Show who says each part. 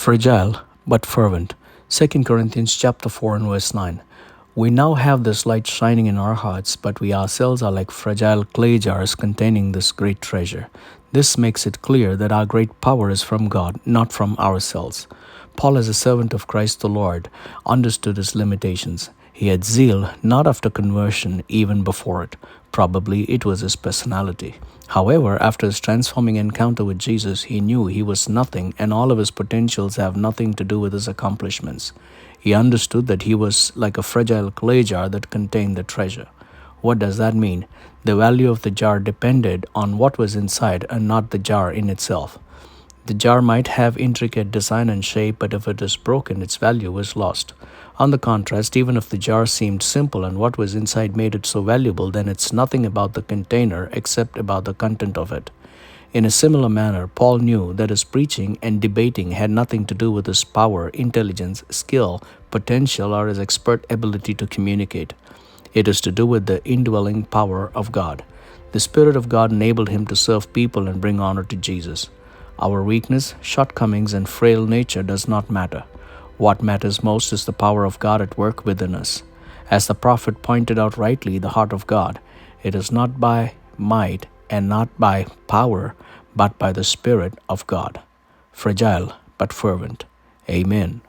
Speaker 1: fragile but fervent. 2 Corinthians chapter 4 and verse 9. We now have this light shining in our hearts, but we ourselves are like fragile clay jars containing this great treasure. This makes it clear that our great power is from God, not from ourselves. Paul, as a servant of Christ the Lord, understood his limitations. He had zeal not after conversion, even before it. Probably it was his personality. However, after his transforming encounter with Jesus, he knew he was nothing, and all of his potentials have nothing to do with his accomplishments. He understood that he was like a fragile clay jar that contained the treasure. What does that mean? The value of the jar depended on what was inside and not the jar in itself. The jar might have intricate design and shape, but if it is broken, its value is lost. On the contrast, even if the jar seemed simple and what was inside made it so valuable, then it's nothing about the container except about the content of it. In a similar manner, Paul knew that his preaching and debating had nothing to do with his power, intelligence, skill, potential, or his expert ability to communicate. It is to do with the indwelling power of God. The Spirit of God enabled him to serve people and bring honor to Jesus. Our weakness, shortcomings, and frail nature does not matter. What matters most is the power of God at work within us. As the prophet pointed out rightly, the heart of God. It is not by might and not by power, but by the Spirit of God. Fragile but fervent. Amen.